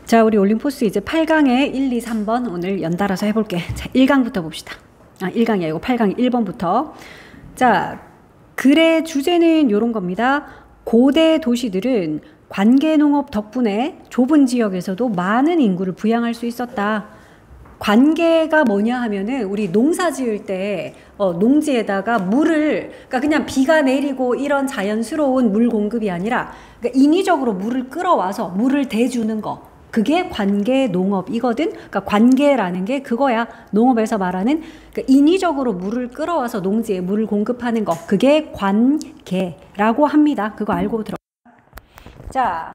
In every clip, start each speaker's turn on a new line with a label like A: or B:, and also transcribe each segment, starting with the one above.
A: 자, 우리 올림포스 이제 8강에 1, 2, 3번 오늘 연달아서 해볼게. 자, 1강부터 봅시다. 1강이 아니고 8강 1번부터. 자, 글의 주제는 이런 겁니다. 고대 도시들은 관계농업 덕분에 좁은 지역에서도 많은 인구를 부양할 수 있었다. 관계가 뭐냐 하면은 우리 농사 지을 때 농지에다가 물을, 그러니까 그냥 비가 내리고 이런 자연스러운 물 공급이 아니라 그러니까 인위적으로 물을 끌어와서 물을 대주는 거. 그게 관계 농업이거든. 그러니까 관계라는 게 그거야. 농업에서 말하는 그러니까 인위적으로 물을 끌어와서 농지에 물을 공급하는 거. 그게 관계라고 합니다. 그거 알고 들어. 자,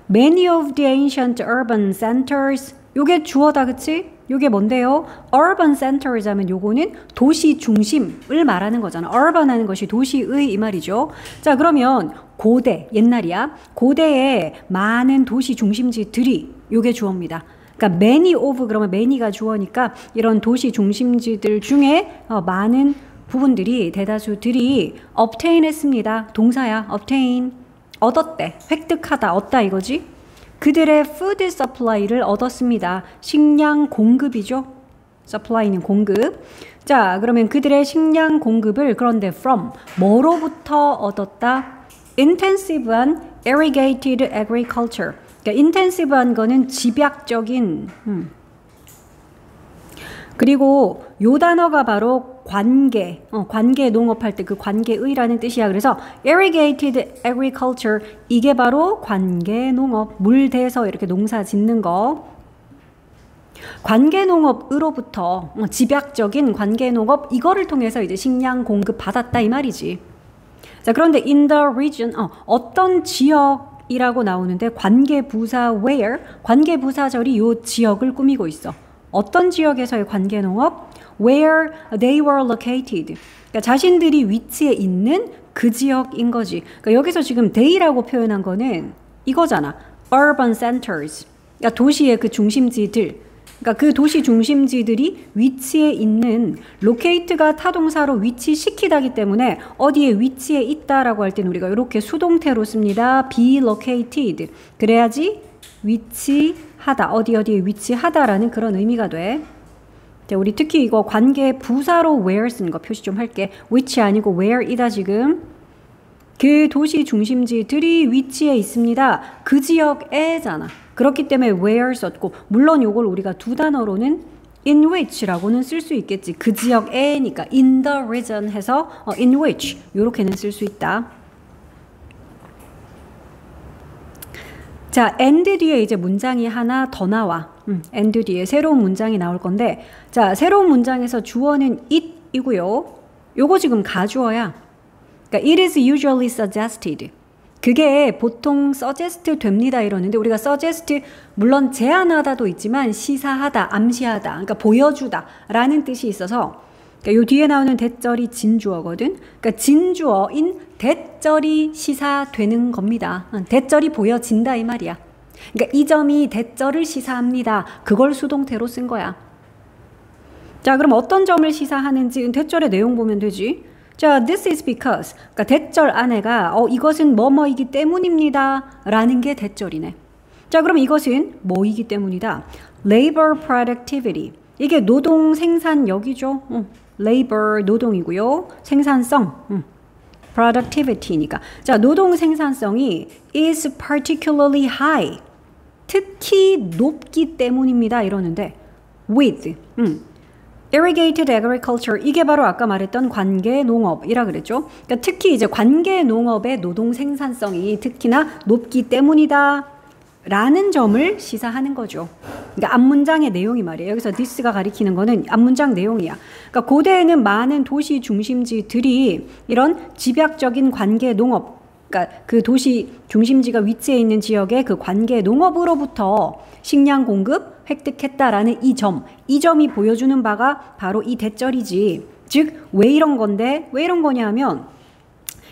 A: many of the ancient urban centers. 요게 주어다, 그치? 요게 뭔데요? urban centers 하면 요거는 도시 중심을 말하는 거잖아. urban 하는 것이 도시의 이 말이죠. 자, 그러면 고대, 옛날이야. 고대에 많은 도시 중심지들이 요게 주어입니다. 그러니까 many of 그러면 many가 주어니까 이런 도시 중심지들 중에 많은 부분들이 대다수들이 obtain 했습니다. 동사야. obtain. 얻었대. 획득하다. 얻다 이거지. 그들의 food supply를 얻었습니다. 식량 공급이죠. supply는 공급. 자, 그러면 그들의 식량 공급을 그런데 from 뭐로부터 얻었다? intensive한 irrigated agriculture. 그러니까 intensive한 거는 집약적인 그리고 요 단어가 바로 관계, 관계 농업할 때 그 관계의라는 뜻이야. 그래서 irrigated agriculture 이게 바로 관계 농업, 물 대서 이렇게 농사 짓는 거. 관계 농업으로부터 집약적인 관계 농업 이거를 통해서 이제 식량 공급 받았다 이 말이지. 자, 그런데 in the region 어떤 지역이라고 나오는데 관계 부사 where 관계 부사절이 요 지역을 꾸미고 있어. 어떤 지역에서의 관계 농업? Where they were located. 그러니까 자신들이 위치해 있는 그 지역인 거지. 그러니까 여기서 지금 they라고 표현한 거는 이거잖아. urban centers. 그러니까 도시의 그 중심지들. 그러니까 그 도시 중심지들이 위치해 있는 locate가 타동사로 위치시키다기 때문에 어디에 위치해 있다라고 할 때는 우리가 이렇게 수동태로 씁니다. be located. 그래야지 위치하다. 어디에 위치하다라는 그런 의미가 돼. 자, 우리 특히 이거 관계 부사로 where 쓰는 거 표시 좀 할게. which 아니고 where이다 지금. 그 도시 중심지들이 위치해 있습니다. 그 지역에잖아. 그렇기 때문에 where 썼고 물론 요걸 우리가 두 단어로는 in which라고는 쓸 수 있겠지. 그 지역에니까 in the region 해서 in which 요렇게는 쓸 수 있다. 자, and 뒤에 이제 문장이 하나 더 나와. and 뒤에 새로운 문장이 나올 건데, 자, 새로운 문장에서 주어는 it이고요. 요거 지금 가주어야. 그러니까 it is usually suggested. 그게 보통 suggest 됩니다 이러는데 우리가 suggest 물론 제안하다도 있지만 시사하다, 암시하다, 그러니까 보여주다 라는 뜻이 있어서 그러니까 요 뒤에 나오는 대절이 진주어거든. 그러니까 진주어인 대절이 시사되는 겁니다. 대절이 보여진다 이 말이야. 그러니까 이 점이 대절을 시사합니다. 그걸 수동태로 쓴 거야. 자, 그럼 어떤 점을 시사하는지 대절의 내용 보면 되지. 자, this is because. 그러니까 대절 안에가 이것은 뭐뭐이기 때문입니다. 라는 게 대절이네. 자, 그럼 이것은 뭐이기 때문이다. labor productivity. 이게 노동 생산력이죠. labor 노동이고요. 생산성. productivity니까. 자, 노동 생산성이 is particularly high. 특히 높기 때문입니다. 이러는데 with. irrigated agriculture 이게 바로 아까 말했던 관계 농업이라 그랬죠. 그러니까 특히 이제 관계 농업의 노동 생산성이 특히나 높기 때문이다 라는 점을 시사하는 거죠. 그러니까 앞문장의 내용이 말이에요. 여기서 this가 가리키는 거는 앞문장 내용이야. 그러니까 고대에는 많은 도시 중심지들이 이런 집약적인 관계 농업, 그러니까 그 도시 중심지가 위치해 있는 지역의 그 관계 농업으로부터 식량 공급 획득했다라는 이 점이 보여주는 바가 바로 이 대절이지. 즉, 왜 이런 건데? 왜 이런 거냐 하면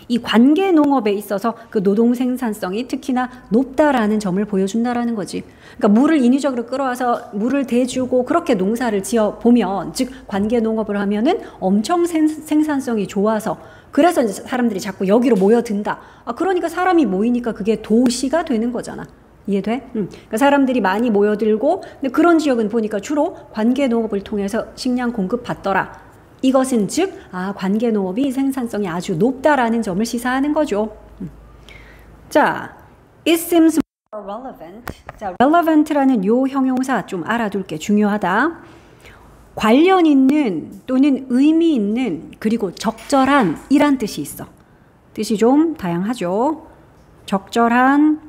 A: 이 관계 농업에 있어서 그 노동 생산성이 특히나 높다라는 점을 보여준다라는 거지. 그러니까 물을 인위적으로 끌어와서 물을 대주고 그렇게 농사를 지어 보면, 즉 관계 농업을 하면은 엄청 생산성이 좋아서 그래서 이제 사람들이 자꾸 여기로 모여든다. 그러니까 사람이 모이니까 그게 도시가 되는 거잖아. 이해돼? 그러니까 사람들이 많이 모여들고 근데 그런 지역은 보니까 주로 관계농업을 통해서 식량 공급받더라. 이것은 즉 관계농업이 생산성이 아주 높다라는 점을 시사하는 거죠. 자, it seems more relevant. 자, relevant라는 요 형용사 좀 알아둘게 중요하다. 관련 있는 또는 의미 있는 그리고 적절한 이란 뜻이 있어. 뜻이 좀 다양하죠. 적절한,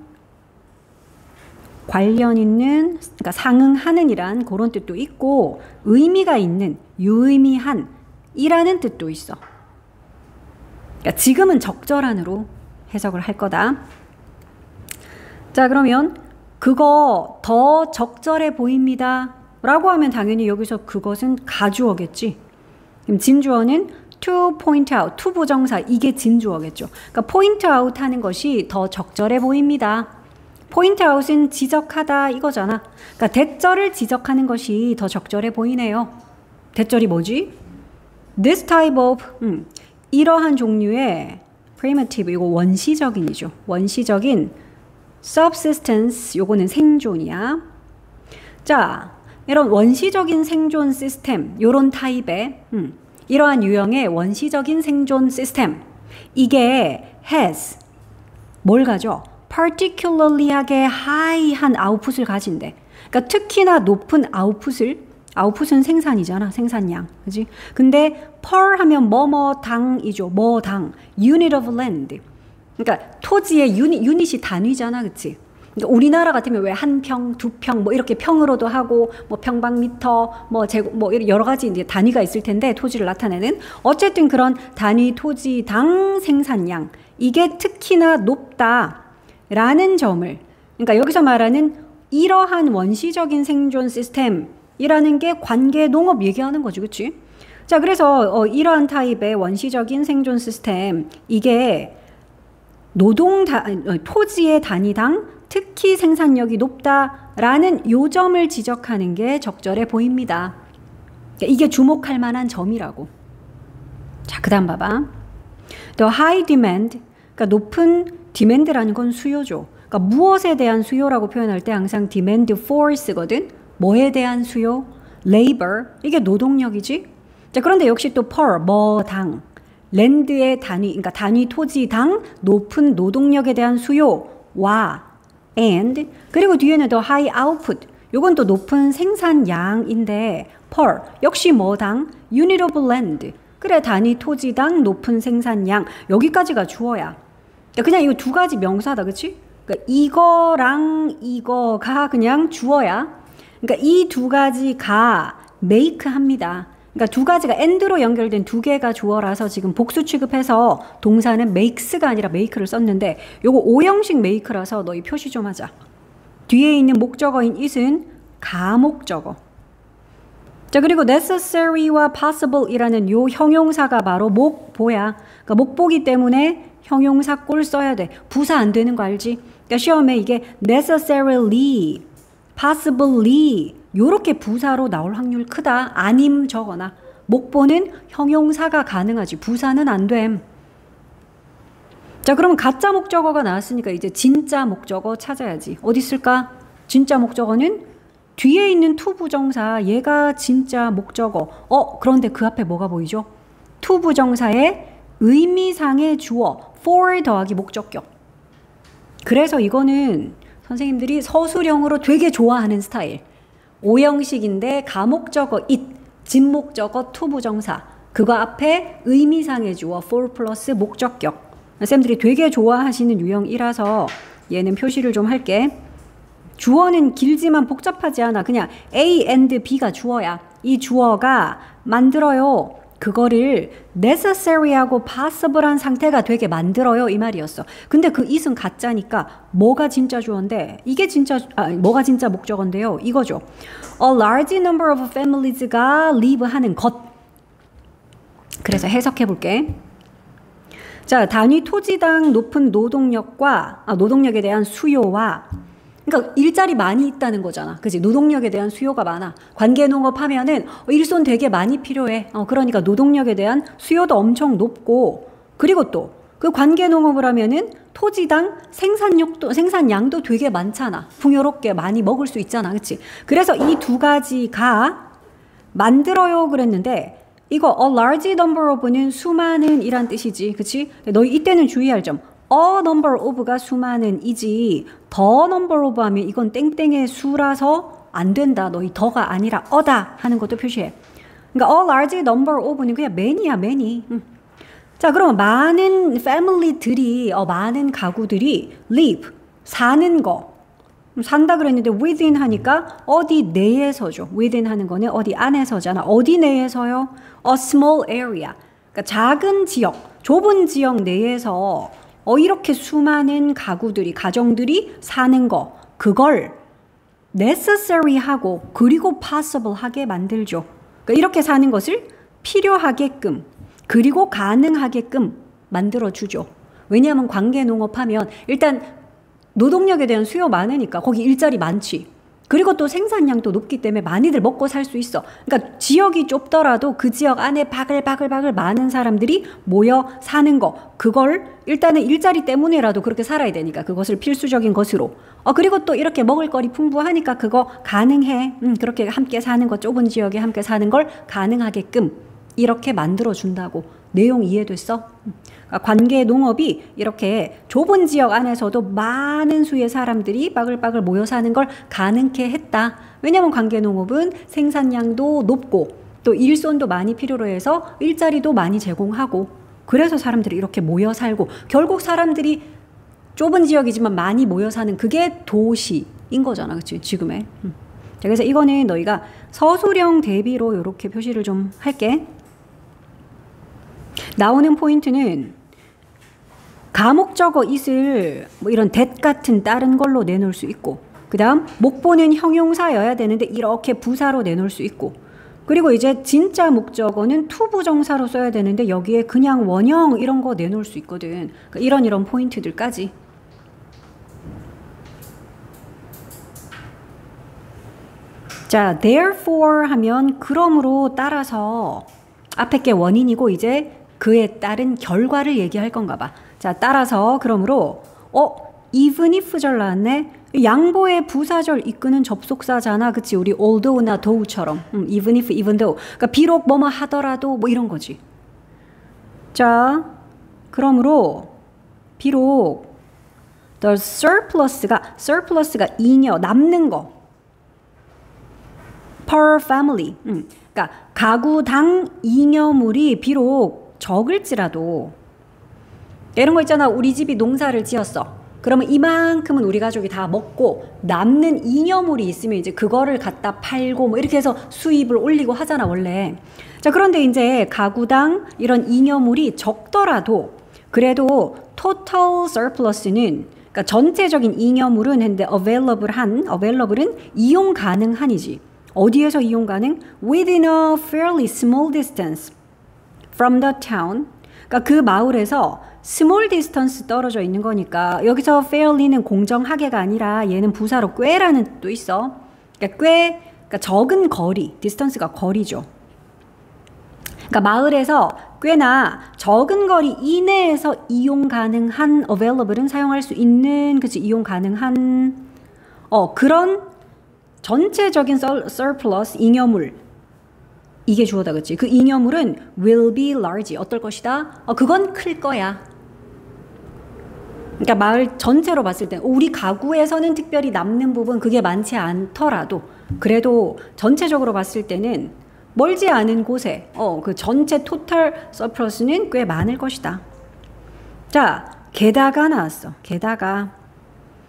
A: 관련 있는, 그러니까 상응하는 이란 그런 뜻도 있고 의미가 있는, 유의미한 이라는 뜻도 있어. 그러니까 지금은 적절한으로 해석을 할 거다. 자, 그러면 그거 더 적절해 보입니다 라고 하면 당연히 여기서 그것은 가주어겠지. 그럼 진주어는 to point out, to 부정사, 이게 진주어겠죠. 그러니까 point out 하는 것이 더 적절해 보입니다. point out은 지적하다 이거잖아. 그러니까 대절을 지적하는 것이 더 적절해 보이네요. 대절이 뭐지? This type of, 이러한 종류의 primitive, 이거 원시적인이죠. 원시적인 subsistence, 요거는 생존이야. 자, 이런 원시적인 생존 시스템, 요런 타입의 이러한 유형의 원시적인 생존 시스템, 이게 has 뭘 가져? particularly하게 high한 아웃풋을 가진대. 그러니까 특히나 높은 아웃풋은 생산이잖아, 생산량, 그지? 근데 per 하면 뭐뭐당이죠, 뭐당, unit of land. 그러니까 토지의 유닛이 단위잖아, 그치? 그러니까 우리나라 같으면 왜 한 평, 두 평, 뭐 이렇게 평으로도 하고, 뭐 평방미터, 뭐 제곱, 뭐 여러 가지 이제 단위가 있을 텐데 토지를 나타내는 어쨌든 그런 단위 토지당 생산량 이게 특히나 높다라는 점을, 그러니까 여기서 말하는 이러한 원시적인 생존 시스템이라는 게 관계 농업 얘기하는 거지, 그렇지? 자, 그래서 이러한 타입의 원시적인 생존 시스템 이게 토지의 단위당 특히 생산력이 높다라는 요점을 지적하는 게 적절해 보입니다. 그러니까 이게 주목할 만한 점이라고. 자, 그 다음 봐봐. The high demand, 그러니까 높은 demand라는 건 수요죠. 그러니까 무엇에 대한 수요라고 표현할 때 항상 demand for 쓰거든. 뭐에 대한 수요? labor, 이게 노동력이지. 자, 그런데 역시 또 per, 뭐당, 랜드의 단위, 그러니까 단위 토지당 높은 노동력에 대한 수요와 and, 그리고 뒤에는 더 high output, 요건 또 높은 생산량인데 per, 역시 뭐당? unit of land, 그래 단위 토지당 높은 생산량, 여기까지가 주어야. 그냥 이거 두 가지 명사다, 그치? 그러니까 이거랑 이거가 그냥 주어야. 그러니까 이 두 가지가 make 합니다. 그러니까 두 가지가 and로 연결된 두 개가 주어라서 지금 복수 취급해서 동사는 makes가 아니라 make를 썼는데 요거 오형식 make라서 너희 표시 좀 하자. 뒤에 있는 목적어인 it은 가목적어. 자, 그리고 necessary와 possible이라는 요 형용사가 바로 목보야. 그러니까 목보기 때문에 형용사 꼴 써야 돼. 부사 안 되는 거 알지? 그러니까 시험에 이게 necessarily, possibly 요렇게 부사로 나올 확률 크다. 아님 적어나. 목보는 형용사가 가능하지. 부사는 안 됨. 자, 그러면 가짜 목적어가 나왔으니까 이제 진짜 목적어 찾아야지. 어디 있을까? 진짜 목적어는 뒤에 있는 to 부정사. 얘가 진짜 목적어. 그런데 그 앞에 뭐가 보이죠? to 부정사의 의미상의 주어. for 더하기 목적격. 그래서 이거는 선생님들이 서술형으로 되게 좋아하는 스타일. 오형식인데 가목적어 it, 진목적어 to 부정사, 그거 앞에 의미상의 주어 for 플러스 목적격. 쌤들이 되게 좋아하시는 유형이라서 얘는 표시를 좀 할게. 주어는 길지만 복잡하지 않아. 그냥 A and B가 주어야. 이 주어가 만들어요. 그거를 necessary하고 possible한 상태가 되게 만들어요 이 말이었어. 근데 그 it은 가짜니까 뭐가 진짜 주어인데 이게 진짜 뭐가 진짜 목적어인데요. 이거죠. A large number of families가 live 하는 것. 그래서 해석해 볼게. 자, 단위 토지당 높은 노동력에 대한 수요와, 그러니까 일자리 많이 있다는 거잖아. 그치? 노동력에 대한 수요가 많아. 관계농업 하면은 일손 되게 많이 필요해. 그러니까 노동력에 대한 수요도 엄청 높고, 그리고 또 그 관계 농업을 하면은 토지당 생산량도 되게 많잖아. 풍요롭게 많이 먹을 수 있잖아. 그치? 그래서 이 두 가지가 만들어요 그랬는데 이거 a large number of는 수많은 이란 뜻이지. 그치? 너희 이때는 주의할 점. a number of가 수많은 이지 the number of 하면 이건 땡땡의 수라서 안 된다. 너희 더가 아니라 어다 하는 것도 표시해. 그러니까 a large number of는 그냥 many야 many. 자, 그럼 많은 패밀리들이 많은 가구들이 live 사는 거 산다 그랬는데 within 하니까 어디 내에서죠. within 하는 거는 어디 안에서잖아. 어디 내에서요? a small area. 그러니까 작은 지역, 좁은 지역 내에서 이렇게 수많은 가정들이 사는 거 그걸 necessary 하고 그리고 possible 하게 만들죠. 그러니까 이렇게 사는 것을 필요하게끔 그리고 가능하게끔 만들어주죠. 왜냐하면 관계농업하면 일단 노동력에 대한 수요 많으니까 거기 일자리 많지. 그리고 또 생산량도 높기 때문에 많이들 먹고 살 수 있어. 그러니까 지역이 좁더라도 그 지역 안에 바글바글 많은 사람들이 모여 사는 거 그걸 일단은 일자리 때문에라도 그렇게 살아야 되니까 그것을 필수적인 것으로 그리고 또 이렇게 먹을거리 풍부하니까 그거 가능해. 그렇게 함께 사는 거 좁은 지역에 함께 사는 걸 가능하게끔 이렇게 만들어준다고. 내용 이해됐어? 그러니까 관계 농업이 이렇게 좁은 지역 안에서도 많은 수의 사람들이 바글바글 모여 사는 걸 가능케 했다. 왜냐하면 관계 농업은 생산량도 높고 또 일손도 많이 필요로 해서 일자리도 많이 제공하고 그래서 사람들이 이렇게 모여 살고 결국 사람들이 좁은 지역이지만 많이 모여 사는 그게 도시인 거잖아. 그치? 지금의. 자, 그래서 이거는 너희가 서술형 대비로 이렇게 표시를 좀 할게. 나오는 포인트는 가목적어 is을 뭐 이런 that 같은 다른 걸로 내놓을 수 있고 그 다음 목보는 형용사여야 되는데 이렇게 부사로 내놓을 수 있고 그리고 이제 진짜 목적어는 투부정사로 써야 되는데 여기에 그냥 원형 이런 거 내놓을 수 있거든. 그러니까 이런 포인트들까지. 자, therefore 하면 그러므로 따라서 앞에 게 원인이고 이제 그에 따른 결과를 얘기할 건가 봐. 자, 따라서 그러므로 even if 절 나왔네. 양보의 부사절 이끄는 접속사잖아. 그치? 우리 although나 though처럼. even if, even though. 그러니까 비록 뭐뭐 하더라도 뭐 이런 거지. 자, 그러므로 비록 the surplus가 잉여, 남는 거. per family. 그러니까 가구당 잉여물이 비록 적을지라도 이런 거 있잖아. 우리 집이 농사를 지었어. 그러면 이만큼은 우리 가족이 다 먹고 남는 잉여물이 있으면 이제 그거를 갖다 팔고 뭐 이렇게 해서 수입을 올리고 하잖아 원래. 자, 그런데 이제 가구당 이런 잉여물이 적더라도 그래도 total surplus는 그러니까 전체적인 잉여물은 했는데 available은 이용 가능한이지. 어디에서 이용 가능? Within a fairly small distance from the town. 그러니까 그 마을에서 small distance 떨어져 있는 거니까 여기서 fairly는 공정하게가 아니라 얘는 부사로 꽤라는 뜻도 있어. 그러니까 그러니까 적은 거리, distance가 거리죠. 그러니까 마을에서 꽤나 적은 거리 이내에서 이용 가능한 available은 사용할 수 있는 그치 이용 가능한 그런 전체적인 surplus 잉여물 이게 주어다 그치? 그 잉여물은 will be large 어떨 것이다? 그건 클 거야. 그러니까 마을 전체로 봤을 때 우리 가구에서는 특별히 남는 부분 그게 많지 않더라도 그래도 전체적으로 봤을 때는 멀지 않은 곳에 그 전체 토탈 서플러스는 꽤 많을 것이다. 자, 게다가 나왔어. 게다가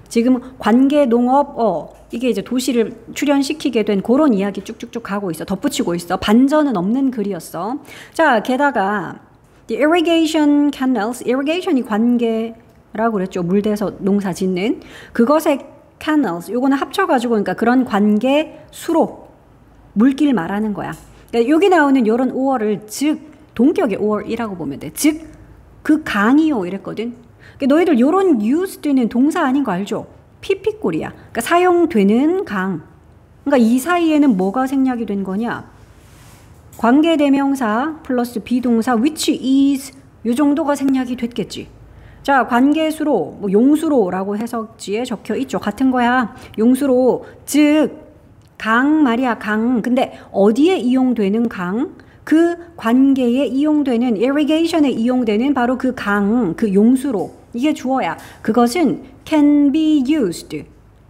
A: 지금 관계 농업 이게 이제 도시를 출현시키게 된 그런 이야기 쭉쭉쭉 가고 있어. 덧붙이고 있어. 반전은 없는 글이었어. 자, 게다가 the irrigation canals, irrigation이 관계라고 그랬죠. 물대서 농사 짓는 그것의 canals, 요거는 합쳐가지고 그러니까 그런 관계 수로 물길 말하는 거야. 그러니까 여기 나오는 요런 5월을 즉 동격의 5월이라고 보면 돼. 즉 그 강이요 이랬거든. 그러니까 너희들 요런 used는 동사 아닌 거 알죠? PP꼴이야. 그러니까 사용되는 강. 그러니까 이 사이에는 뭐가 생략이 된 거냐? 관계대명사 플러스 비동사 which is 요 정도가 생략이 됐겠지. 자, 관계수로, 뭐 용수로라고 해석지에 적혀 있죠. 같은 거야. 용수로, 즉 강 말이야, 강. 근데 어디에 이용되는 강? 그 관계에 이용되는, irrigation에 이용되는 바로 그 강, 그 용수로. 이게 주어야. 그것은 can be used.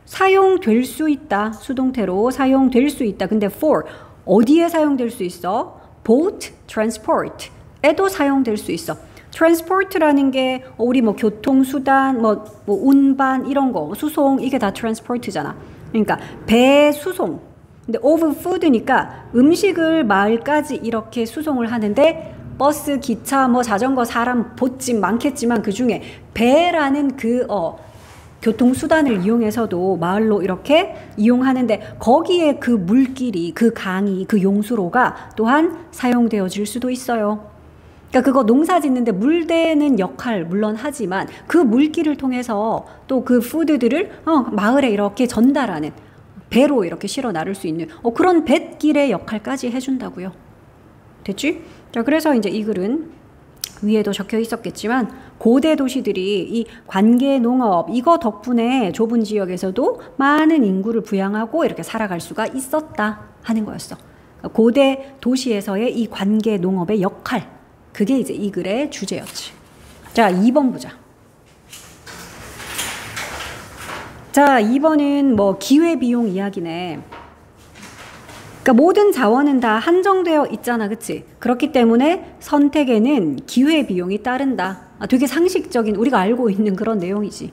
A: 사용될 수 있다. 수동태로 사용될 수 있다. 근데 for, 어디에 사용될 수 있어? boat, transport. 에도 사용될 수 있어. transport라는 게 우리 뭐 교통수단, 뭐 운반 이런 거, 수송 이게 다 transport잖아. 그러니까 배 수송. 근데 of food니까 음식을 마을까지 이렇게 수송을 하는데 버스, 기차, 뭐 자전거, 사람, 보찜 많겠지만 그 중에 배라는 그 교통수단을 이용해서도 마을로 이렇게 이용하는데 거기에 그 물길이, 그 강이, 그 용수로가 또한 사용되어질 수도 있어요. 그러니까 그거 농사 짓는데 물 대는 역할 물론 하지만 그 물길을 통해서 또 그 푸드들을 마을에 이렇게 전달하는 배로 이렇게 실어 나를 수 있는 그런 뱃길의 역할까지 해준다고요. 됐지? 자, 그래서 이제 이 글은 위에도 적혀 있었겠지만 고대 도시들이 이 관계 농업 이거 덕분에 좁은 지역에서도 많은 인구를 부양하고 이렇게 살아갈 수가 있었다 하는 거였어. 고대 도시에서의 이 관계 농업의 역할, 그게 이제 이 글의 주제였지. 자, 2번 보자. 자, 2번은 뭐 기회비용 이야기네. 그러니까 모든 자원은 다 한정되어 있잖아, 그치? 그렇기 때문에 선택에는 기회비용이 따른다. 되게 상식적인, 우리가 알고 있는 그런 내용이지.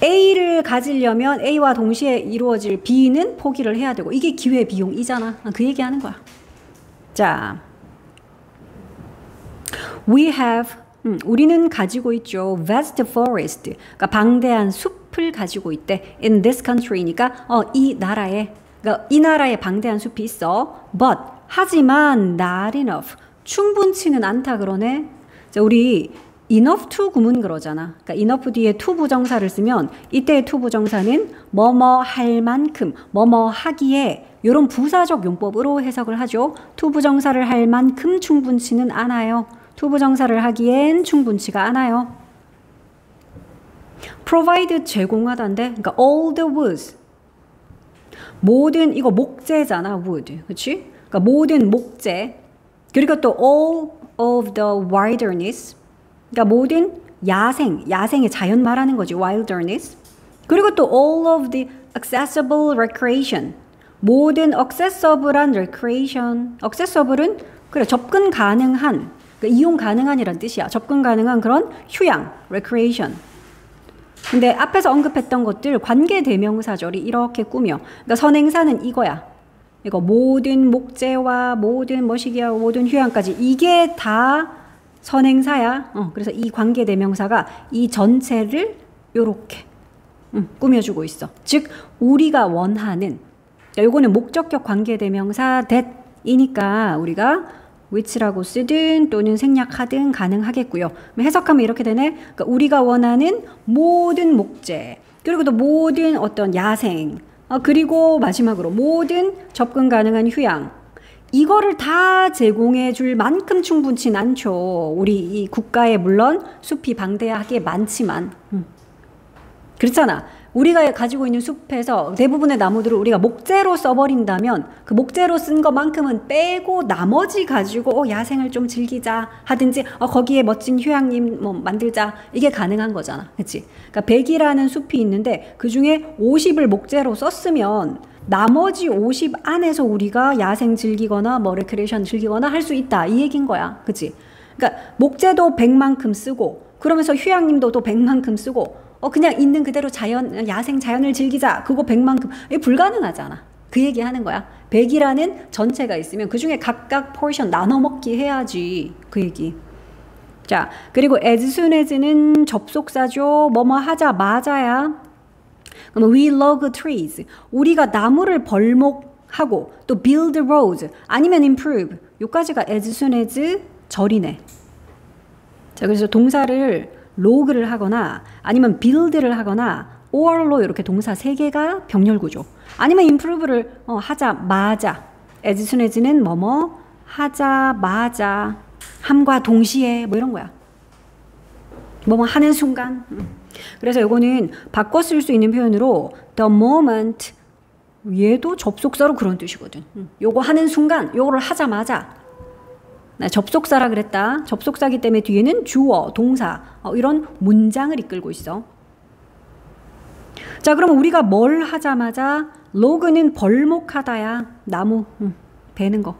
A: A를 가지려면 A와 동시에 이루어질 B는 포기를 해야 되고 이게 기회비용이잖아. 그 얘기하는 거야. 자, we have, 우리는 가지고 있죠. vast forest, 그러니까 방대한 숲을 가지고 있대. in this country니까 이 나라에, 그러니까 이 나라에 방대한 숲이 있어. but, 하지만 not enough, 충분치는 않다 그러네. 자, 우리 enough to 구문 그러잖아. 그러니까 enough 뒤에 to 부정사를 쓰면 이때의 to 부정사는 뭐뭐 할 만큼, 뭐뭐 하기에 이런 부사적 용법으로 해석을 하죠. to 부정사를 할 만큼 충분치는 않아요. to 부정사를 하기엔 충분치가 않아요. provide 제공하다인데, 그러니까 all the woods, 모든, 이거 목재잖아, wood, 그렇지? 그러니까 모든 목재, 그리고 또 all of the wilderness, 그러니까 모든 야생, 야생의 자연 말하는 거지, wilderness. 그리고 또 all of the accessible recreation, 모든 accessible한 recreation, accessible은 그래 접근 가능한, 그러니까 이용 가능한이란 뜻이야. 접근 가능한 그런 휴양, recreation. 근데 앞에서 언급했던 것들 관계 대명사절이 이렇게 꾸며. 그러니까 선행사는 이거야. 이거 모든 목재와 모든 머시기와 모든 휴양까지 이게 다 선행사야. 그래서 이 관계 대명사가 이 전체를 요렇게 꾸며주고 있어. 즉 우리가 원하는, 요거는 목적격 관계 대명사 that이니까 우리가 which라고 쓰든 또는 생략하든 가능하겠고요. 해석하면 이렇게 되네. 그러니까 우리가 원하는 모든 목재, 그리고 또 모든 어떤 야생, 그리고 마지막으로 모든 접근 가능한 휴양, 이거를 다 제공해 줄 만큼 충분치는 않죠. 우리 이 국가에 물론 숲이 방대하게 많지만 그렇잖아. 우리가 가지고 있는 숲에서 대부분의 나무들을 우리가 목재로 써버린다면 그 목재로 쓴 것만큼은 빼고 나머지 가지고 야생을 좀 즐기자 하든지 거기에 멋진 휴양림 뭐 만들자, 이게 가능한 거잖아. 그치? 그러니까 100이라는 숲이 있는데 그 중에 50을 목재로 썼으면 나머지 50 안에서 우리가 야생 즐기거나 뭐 레크레이션 즐기거나 할 수 있다, 이 얘기인 거야. 그치? 그러니까 목재도 100만큼 쓰고 그러면서 휴양림도 또 100만큼 쓰고 그냥 있는 그대로 자연, 야생 자연을 즐기자, 그거 100만큼, 이게 불가능하잖아. 그 얘기 하는 거야. 100이라는 전체가 있으면 그 중에 각각 포션 나눠 먹기 해야지, 그 얘기. 자, 그리고 as soon as는 접속사죠. 뭐뭐 하자마자야. 그럼 we log trees, 우리가 나무를 벌목하고, 또 build roads 아니면 improve, 요까지가 as soon as 절이네. 자, 그래서 동사를 로그를 하거나 아니면 build를 하거나 or로 이렇게 동사 3개가 병렬 구조, 아니면 improve를 하자마자, as soon as는 뭐뭐 하자마자 함과 동시에 뭐 이런 거야. 뭐 하는 순간. 그래서 이거는 바꿔 쓸 수 있는 표현으로 the moment. 얘도 접속사로 그런 뜻이거든. 요거 하는 순간, 요거를 하자마자. 나 접속사라 그랬다. 접속사기 때문에 뒤에는 주어, 동사 이런 문장을 이끌고 있어. 자, 그럼 우리가 뭘 하자마자 로그는 벌목하다야. 나무 베는 거.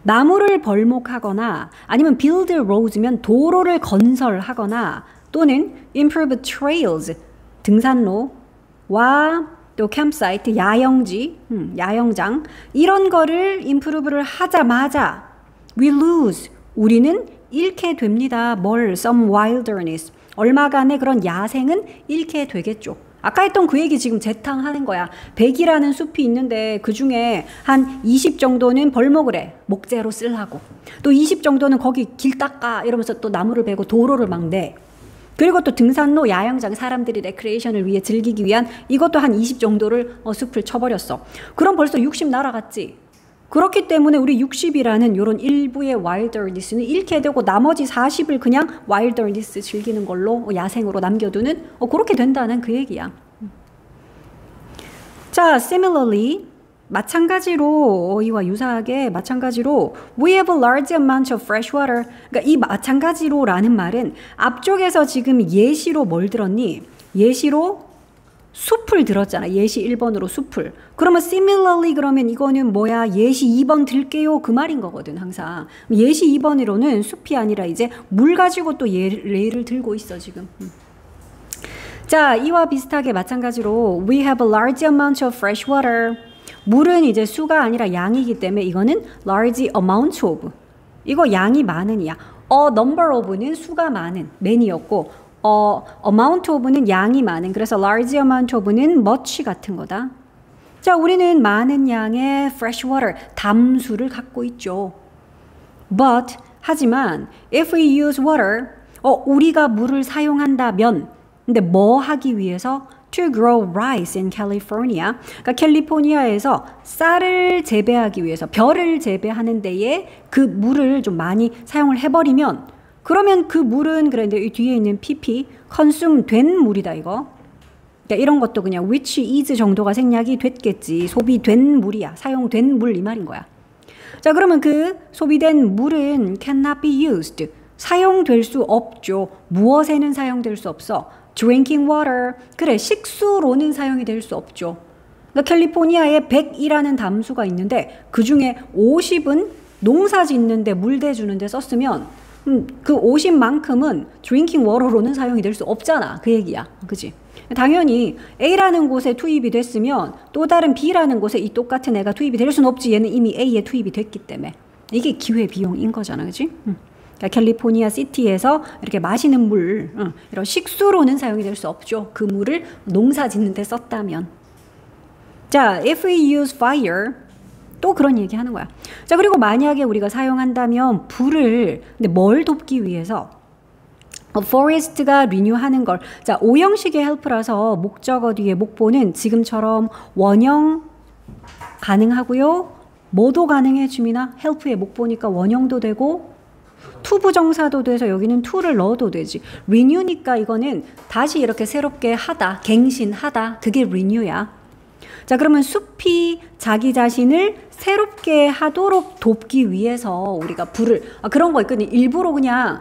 A: 나무를 벌목하거나 아니면 build roads면 도로를 건설하거나 또는 improve trails 등산로와 또 캠사이트 야영지, 야영장 이런 거를 improve를 하자마자 we lose 우리는 잃게 됩니다. 뭘? some wilderness 얼마간의 그런 야생은 잃게 되겠죠. 아까 했던 그 얘기 지금 재탕하는 거야. 100이라는 숲이 있는데 그중에 한 20 정도는 벌목을 해. 목재로 쓰려고. 또 20 정도는 거기 길 닦아 이러면서 또 나무를 베고 도로를 막 내. 그리고 또 등산로, 야영장 사람들이 레크레이션을 위해 즐기기 위한 이것도 한 20 정도를 숲을 쳐버렸어. 그럼 벌써 60 날아갔지. 그렇기 때문에 우리 60이라는 이런 일부의 wilderness는 잃게 되고 나머지 40을 그냥 wilderness 즐기는 걸로 야생으로 남겨두는 그렇게 된다는 그 얘기야. 자, similarly 마찬가지로 이와 유사하게 마찬가지로 we have a large amount of fresh water. 그러니까 이 마찬가지로라는 말은 앞쪽에서 지금 예시로 뭘 들었니? 예시로 숲을 들었잖아. 예시 1번으로 숲을. 그러면 similarly 그러면 이거는 뭐야? 예시 2번 들게요. 그 말인 거거든 항상. 예시 2번으로는 숲이 아니라 이제 물 가지고 또 예를 들고 있어 지금. 자, 이와 비슷하게 마찬가지로 we have a large amount of fresh water. 물은 이제 수가 아니라 양이기 때문에 이거는 large amount of. 이거 양이 많은이야. number of는 수가 많은 many였고 amount of는 양이 많은. 그래서 large amount of는 much 같은 거다. 자, 우리는 많은 양의 fresh water, 담수를 갖고 있죠. But 하지만 if we use water, 우리가 물을 사용한다면, 근데 뭐 하기 위해서? To grow rice in California. 그러니까 캘리포니아에서 쌀을 재배하기 위해서, 벼를 재배하는 데에 그 물을 좀 많이 사용을 해버리면 그러면 그 물은 그런데 이 뒤에 있는 pp consume 된 물이다 이거. 그러니까 이런 것도 그냥 which is 정도가 생략이 됐겠지. 소비된 물이야. 사용된 물 이 말인 거야. 자, 그러면 그 소비된 물은 cannot be used. 사용될 수 없죠. 무엇에는 사용될 수 없어? drinking water. 그래, 식수로는 사용이 될 수 없죠. 그러니까 캘리포니아에 100이라는 담수가 있는데 그 중에 50은 농사 짓는데 물 대주는데 썼으면 그 50만큼은 드링킹 워터로는 사용이 될 수 없잖아. 그 얘기야. 그지? 당연히 A라는 곳에 투입이 됐으면 또 다른 B라는 곳에 이 똑같은 애가 투입이 될 수는 없지. 얘는 이미 A에 투입이 됐기 때문에. 이게 기회비용인 거잖아. 그지? 그러니까 캘리포니아 시티에서 이렇게 마시는 물, 이런 식수로는 사용이 될 수 없죠. 그 물을 농사 짓는 데 썼다면. 자, if we use fire, 또 그런 얘기 하는 거야. 자, 그리고 만약에 우리가 사용한다면 불을, 근데 뭘 돕기 위해서? forest가 리뉴하는 걸. 자, 오형식의 help라서 목적어 뒤에 목보는 지금처럼 원형 가능하고요. 뭐도 가능해 주미나? help의 목보니까 원형도 되고 투부정사도 돼서 여기는 to를 넣어도 되지. renew니까 이거는 다시 이렇게 새롭게 하다, 갱신하다. 그게 renew야. 자, 그러면 숲이 자기 자신을 새롭게 하도록 돕기 위해서 우리가 불을, 그런 거 있거든요. 일부러 그냥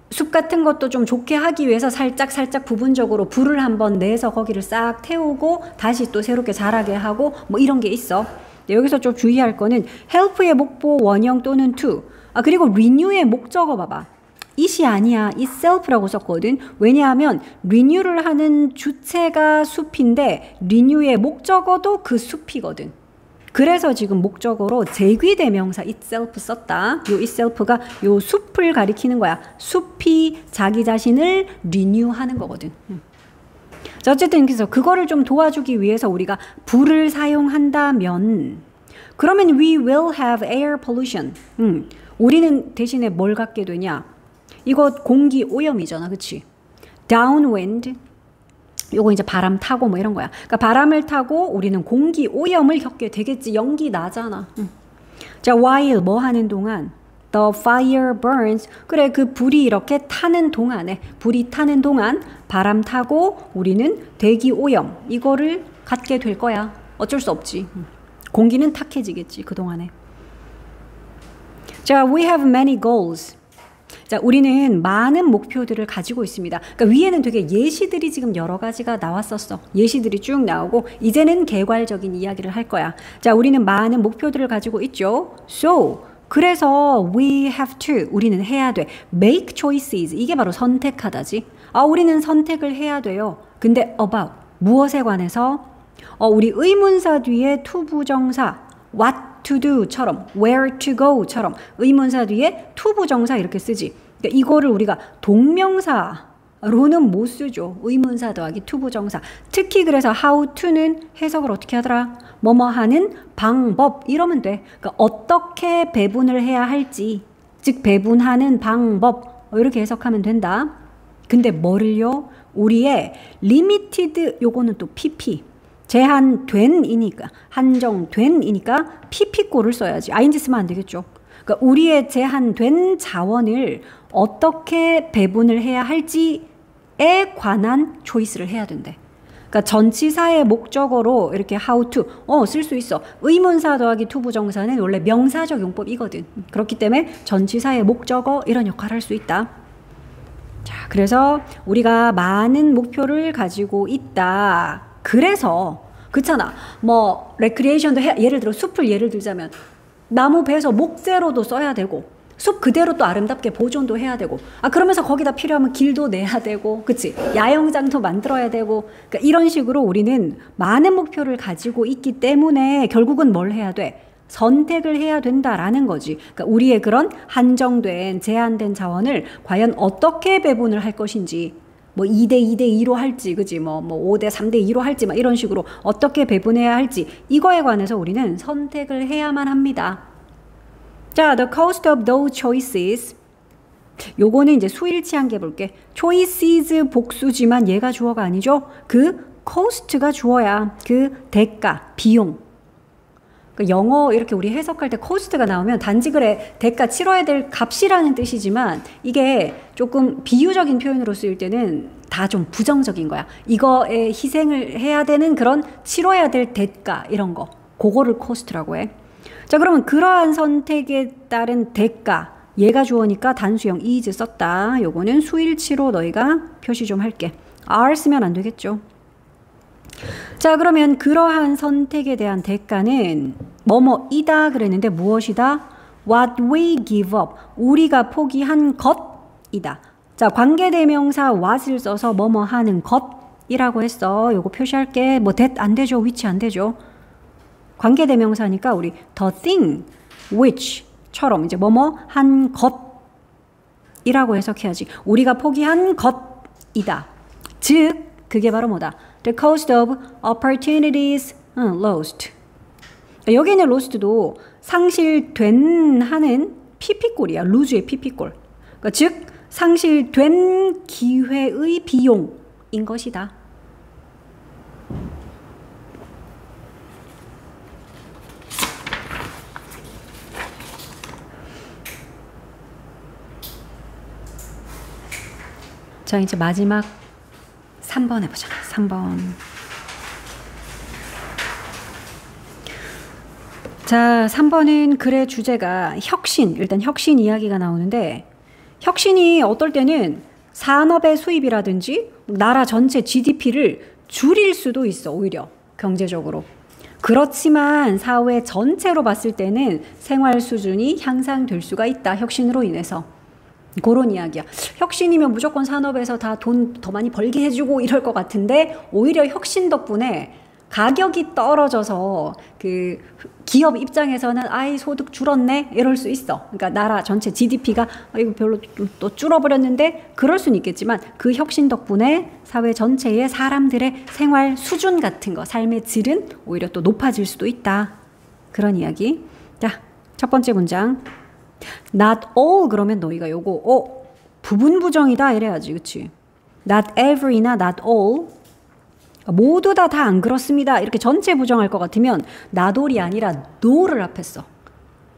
A: 숲 같은 것도 좀 좋게 하기 위해서 살짝 부분적으로 불을 한번 내서 거기를 싹 태우고 다시 또 새롭게 자라게 하고 뭐 이런 게 있어. 여기서 좀 주의할 거는 help의 목보 원형 또는 to. 그리고 renew의 목적어 봐봐. it이 아니야. itself라고 썼거든. 왜냐하면 renew를 하는 주체가 숲인데 renew의 목적어도 그 숲이거든. 그래서 지금 목적어로 제귀대명사 itself 썼다. 요 itself가 요 숲을 가리키는 거야. 숲이 자기 자신을 renew하는 거거든. 자, 어쨌든 그래서 그거를 좀 도와주기 위해서 우리가 불을 사용한다면 그러면 we will have air pollution. 우리는 대신에 뭘 갖게 되냐? 이거 공기 오염이잖아. 그치? downwind. 요거 이제 바람 타고 뭐 이런 거야. 그러니까 바람을 타고 우리는 공기 오염을 겪게 되겠지. 연기 나잖아. 자, while 뭐 하는 동안? the fire burns. 그래, 그 불이 이렇게 타는 동안에, 불이 타는 동안 바람 타고 우리는 대기 오염, 이거를 갖게 될 거야. 어쩔 수 없지. 공기는 탁해지겠지, 그동안에. 자, we have many goals. 자, 우리는 많은 목표들을 가지고 있습니다. 그러니까 위에는 되게 예시들이 지금 여러 가지가 나왔었어. 예시들이 쭉 나오고 이제는 개괄적인 이야기를 할 거야. 자, 우리는 많은 목표들을 가지고 있죠. So, 그래서 we have to, 우리는 해야 돼. make choices, 이게 바로 선택하다지. 아, 우리는 선택을 해야 돼요. 근데 about, 무엇에 관해서? 우리 의문사 뒤에 to 부정사, what to do처럼, where to go처럼 의문사 뒤에 to 부정사 이렇게 쓰지. 그러니까 이거를 우리가 동명사로는 못 쓰죠. 의문사 더하기 to 부정사. 특히 그래서 how to는 해석을 어떻게 하더라? 뭐뭐 하는 방법 이러면 돼. 그러니까 어떻게 배분을 해야 할지, 즉 배분하는 방법 이렇게 해석하면 된다. 근데 뭐를요? 우리의 limited, 요거는 또 pp, 제한된이니까, 한정된이니까 pp꼴을 써야지. ing 쓰면 안 되겠죠. 그러니까 우리의 제한된 자원을 어떻게 배분을 해야 할지에 관한 초이스를 해야 된대. 그러니까 전치사의 목적어로 이렇게 how to 쓸 수 있어. 의문사 더하기 to 부정사는 원래 명사적 용법이거든. 그렇기 때문에 전치사의 목적어 이런 역할을 할 수 있다. 자, 그래서 우리가 많은 목표를 가지고 있다. 그래서 그렇잖아. 뭐 레크리에이션도 예를 들어 숲을 예를 들자면 나무 베서 목재로도 써야 되고 숲 그대로 또 아름답게 보존도 해야 되고 그러면서 거기다 필요하면 길도 내야 되고 그치? 야영장도 만들어야 되고 그러니까 이런 식으로 우리는 많은 목표를 가지고 있기 때문에 결국은 뭘 해야 돼? 선택을 해야 된다라는 거지. 그러니까 우리의 그런 한정된 제한된 자원을 과연 어떻게 배분을 할 것인지 뭐 2대 2대 2로 할지 그지 뭐 5대 3대 2로 할지 막 이런 식으로 어떻게 배분해야 할지 이거에 관해서 우리는 선택을 해야만 합니다. 자, the cost of those choices. 요거는 이제 수일치한 게 볼게. choices 복수지만 얘가 주어가 아니죠. 그 cost가 주어야. 그 대가, 비용. 영어 이렇게 우리 해석할 때 cost가 나오면 단지 그래 대가 치러야 될 값이라는 뜻이지만 이게 조금 비유적인 표현으로 쓰일 때는 다 좀 부정적인 거야. 이거에 희생을 해야 되는 그런 치러야 될 대가 이런 거 그거를 cost라고 해. 자, 그러면 그러한 선택에 따른 대가 얘가 주어니까 단수형 is 썼다. 요거는 수일치로 너희가 표시 좀 할게. are 쓰면 안 되겠죠. 자, 그러면 그러한 선택에 대한 대가는 뭐뭐이다 그랬는데 무엇이다? What we give up. 우리가 포기한 것이다. 자, 관계대명사 what을 써서 뭐뭐 하는 것이라고 했어. 요거 표시할게. 뭐 that 안 되죠. which 안 되죠. 관계대명사니까 우리 the thing which처럼 이제 뭐뭐 한 것이라고 해석해야지. 우리가 포기한 것이다. 즉 그게 바로 뭐다? The cost of opportunities lost. 여기 있는 lost도 상실된 하는 pp꼴이야. lose의 pp꼴. 그러니까 즉 상실된 기회의 비용인 것이다. 자, 이제 마지막 3번 해보자. 3번. 자, 3번은 글의 주제가 혁신, 일단 혁신 이야기가 나오는데 혁신이 어떨 때는 산업의 수입이라든지 나라 전체 GDP를 줄일 수도 있어. 오히려 경제적으로. 그렇지만 사회 전체로 봤을 때는 생활 수준이 향상될 수가 있다. 혁신으로 인해서. 그런 이야기야. 혁신이면 무조건 산업에서 다 돈 더 많이 벌게 해주고 이럴 것 같은데 오히려 혁신 덕분에 가격이 떨어져서 그 기업 입장에서는 아이 소득 줄었네 이럴 수 있어. 그러니까 나라 전체 GDP가 이거 별로 또 줄어버렸는데 그럴 수는 있겠지만 그 혁신 덕분에 사회 전체의 사람들의 생활 수준 같은 거 삶의 질은 오히려 또 높아질 수도 있다. 그런 이야기. 자, 첫 번째 문장. Not all 그러면 너희가 요거 부분 부정이다 이래야지. 그치? Not every나 not all 모두 다 안 그렇습니다. 이렇게 전체 부정할 것 같으면 not all이 아니라 no를 앞에 써.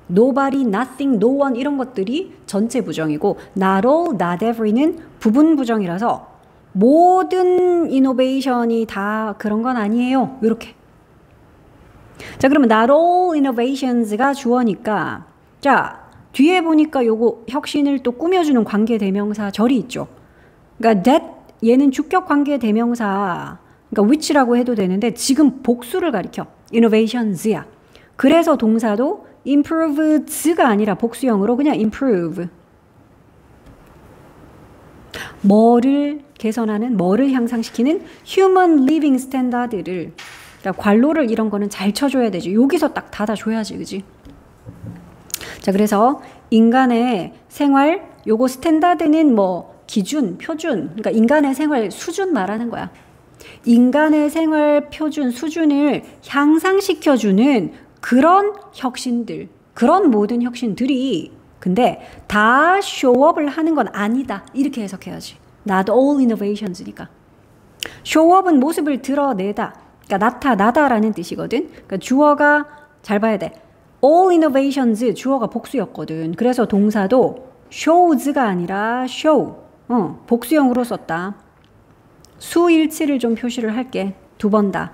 A: nobody, nothing, no one 이런 것들이 전체 부정이고 not all, not every는 부분 부정이라서 모든 이노베이션이 다 그런 건 아니에요. 이렇게. 자, 그러면 not all innovations가 주어니까 자, 뒤에 보니까 요거 혁신을 또 꾸며주는 관계대명사 절이 있죠. 그러니까 that 얘는 주격 관계대명사 그러니까 which라고 해도 되는데 지금 복수를 가리켜. innovations야. 그래서 동사도 improved가 아니라 복수형으로 그냥 improve. 뭐를 개선하는, 뭐를 향상시키는 human living standard를 그러니까 관로를 이런 거는 잘 쳐줘야 되지. 여기서 딱 닫아줘야지, 그지? 자, 그래서 인간의 생활, 요거 스탠다드는 뭐 기준, 표준, 그러니까 인간의 생활 수준 말하는 거야. 인간의 생활 표준, 수준을 향상시켜주는 그런 혁신들, 그런 모든 혁신들이 근데 다 쇼업을 하는 건 아니다. 이렇게 해석해야지. Not all innovations니까. 쇼업은 모습을 드러내다. 그러니까 나타나다라는 뜻이거든. 그러니까 주어가 잘 봐야 돼. All innovations 주어가 복수였거든. 그래서 동사도 shows가 아니라 show. 복수형으로 썼다. 수일치를 좀 표시를 할게. 두 번 다.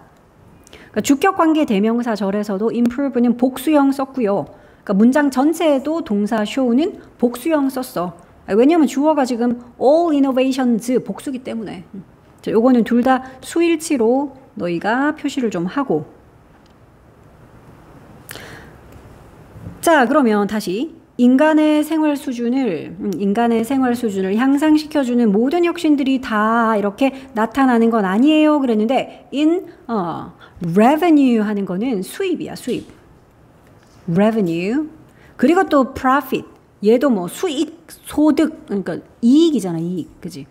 A: 그러니까 주격 관계 대명사 절에서도 improve는 복수형 썼고요. 그러니까 문장 전체에도 동사 show는 복수형 썼어. 왜냐면 주어가 지금 all innovations 복수기 때문에. 자, 요거는 둘 다 수일치로 너희가 표시를 좀 하고. 자, 그러면 다시 인간의 생활 수준을 향상시켜주는 모든 혁신들이 다 이렇게 나타나는 건 아니에요. 그랬는데 in revenue 하는 거는 수입이야, 수입. revenue. 그리고 또 profit. 얘도 뭐 수익, 소득, 그러니까 이익이잖아, 이익. 그지?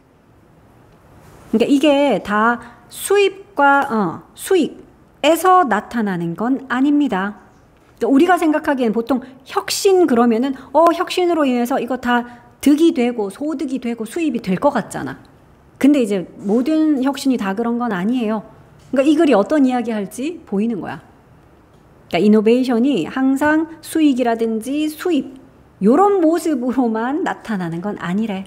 A: 그러니까 이게 다 수입과 수익에서 나타나는 건 아닙니다. 그러니까 우리가 생각하기엔 보통 혁신 그러면은 혁신으로 인해서 이거 다 득이 되고 소득이 되고 수입이 될 것 같잖아. 근데 이제 모든 혁신이 다 그런 건 아니에요. 그러니까 이 글이 어떤 이야기 할지 보이는 거야. 그러니까 이노베이션이 항상 수익이라든지 수입 요런 모습으로만 나타나는 건 아니래.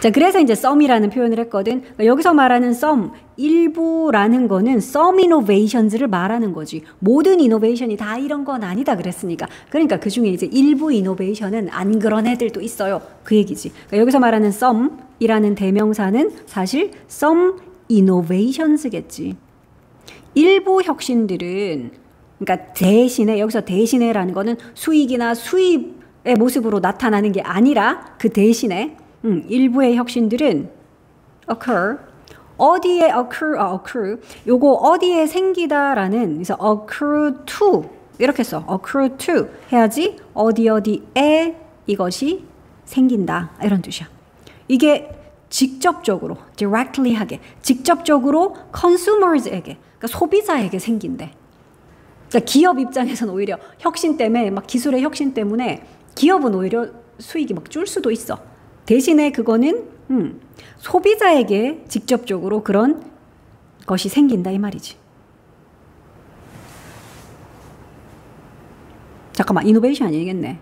A: 자, 그래서 이제 some이라는 표현을 했거든. 그러니까 여기서 말하는 some, 일부라는 거는 some innovations를 말하는 거지. 모든 이노베이션이 다 이런 건 아니다 그랬으니까. 그러니까 그 중에 이제 일부 이노베이션은 안 그런 애들도 있어요. 그 얘기지. 그러니까 여기서 말하는 some이라는 대명사는 사실 some innovations겠지. 일부 혁신들은 그러니까 대신에 여기서 대신에라는 거는 수익이나 수입의 모습으로 나타나는 게 아니라 그 대신에 일부의 혁신들은 occur 어디에 occur 요거 어디에 생기다라는 그래서 occur to 이렇게 써 occur to 해야지 어디에 이것이 생긴다 이런 뜻이야. 이게 직접적으로 directly 하게 직접적으로 consumers에게 그러니까 소비자에게 생긴대. 그러니까 기업 입장에서는 오히려 혁신 때문에 막 기술의 혁신 때문에 기업은 오히려 수익이 막 줄 수도 있어. 대신에 그거는 소비자에게 직접적으로 그런 것이 생긴다 이 말이지. 잠깐만 이노베이션 아니겠네.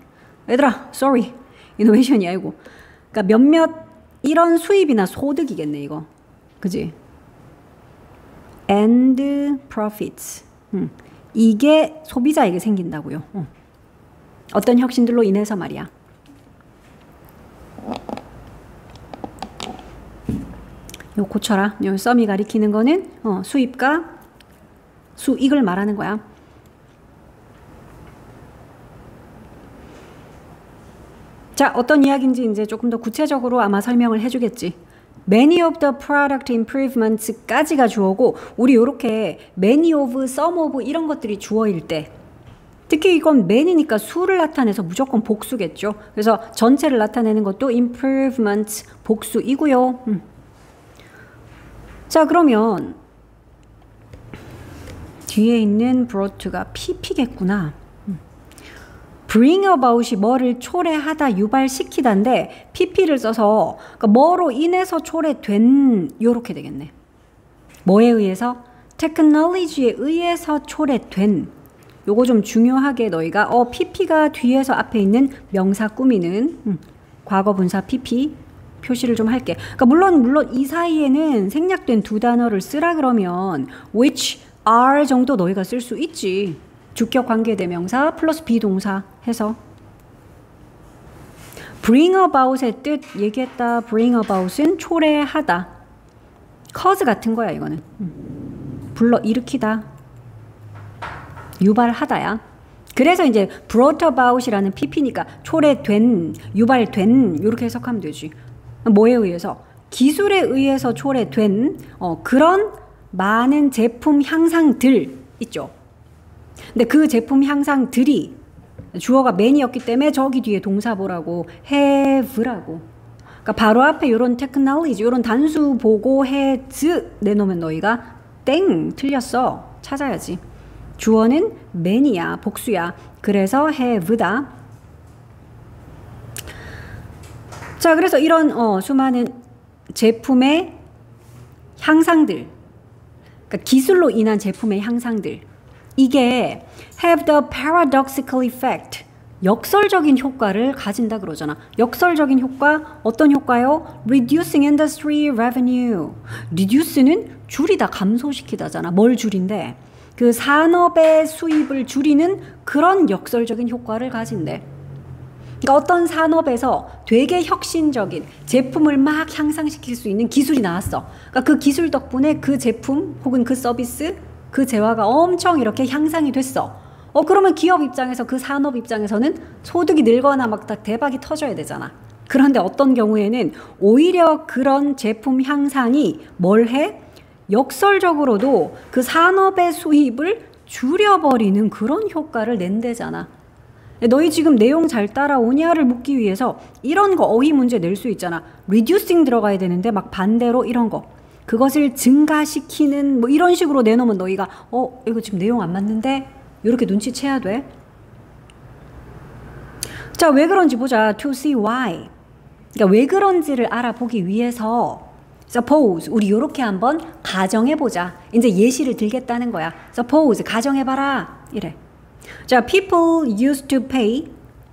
A: 얘들아 sorry 이노베이션이 아니고 그러니까 몇몇 이런 수입이나 소득이겠네 이거. 그지? and profits 이게 소비자에게 생긴다고요. 어떤 혁신들로 인해서 말이야. 요 고쳐라. 요 썸이 가리키는 거는 수입과 수익을 말하는 거야. 자, 어떤 이야기인지 이제 조금 더 구체적으로 아마 설명을 해주겠지. Many of the product improvements까지가 주어고 우리 요렇게 many of, some of 이런 것들이 주어일 때 특히 이건 many니까 수를 나타내서 무조건 복수겠죠. 그래서 전체를 나타내는 것도 improvement 복수이고요. 자, 그러면 뒤에 있는 brought가 pp겠구나. bring about이 뭐를 초래하다, 유발시키다인데 pp를 써서 그러니까 뭐로 인해서 초래된 요렇게 되겠네. 뭐에 의해서? technology에 의해서 초래된 요거 좀 중요하게 너희가 pp가 뒤에서 앞에 있는 명사 꾸미는 과거 분사 pp 표시를 좀 할게. 그러니까 물론 이 사이에는 생략된 두 단어를 쓰라 그러면 which are 정도 너희가 쓸 수 있지. 주격 관계대명사 플러스 비동사 해서. bring about의 뜻 얘기했다. bring about은 초래하다. cause 같은 거야 이거는. 불러 일으키다. 유발하다야. 그래서 이제 brought about이라는 pp니까 초래된, 유발된 이렇게 해석하면 되지. 뭐에 의해서? 기술에 의해서 초래된 그런 많은 제품 향상들 있죠. 근데 그 제품 향상들이 주어가 man이었기 때문에 저기 뒤에 동사 보라고 have라고. 그러니까 바로 앞에 이런 technology, 이런 단수 보고 has 내놓으면 너희가 땡 틀렸어. 찾아야지. 주어는 man이야, 복수야. 그래서 have다. 자, 그래서 이런 수많은 제품의 향상들, 그러니까 기술로 인한 제품의 향상들, 이게 have the paradoxical effect, 역설적인 효과를 가진다 그러잖아. 역설적인 효과, 어떤 효과요? reducing industry revenue. reduce는 줄이다, 감소시키다잖아. 뭘 줄인데? 그 산업의 수입을 줄이는 그런 역설적인 효과를 가진대. 그러니까 어떤 산업에서 되게 혁신적인 제품을 막 향상시킬 수 있는 기술이 나왔어. 그러니까 그 기술 덕분에 그 제품 혹은 그 서비스, 그 재화가 엄청 이렇게 향상이 됐어. 그러면 기업 입장에서, 그 산업 입장에서는 소득이 늘거나 막 대박이 터져야 되잖아. 그런데 어떤 경우에는 오히려 그런 제품 향상이 뭘 해? 역설적으로도 그 산업의 수입을 줄여버리는 그런 효과를 낸대잖아. 너희 지금 내용 잘 따라오냐를 묻기 위해서 이런 거 어휘 문제 낼 수 있잖아. reducing 들어가야 되는데 막 반대로 이런 거. 그것을 증가시키는 뭐 이런 식으로 내놓으면 너희가 이거 지금 내용 안 맞는데? 이렇게 눈치채야 돼. 자, 왜 그런지 보자. to see why. 그러니까 왜 그런지를 알아보기 위해서 suppose 우리 이렇게 한번 가정해보자. 이제 예시를 들겠다는 거야. suppose 가정해봐라. 이래. 자, people used to pay.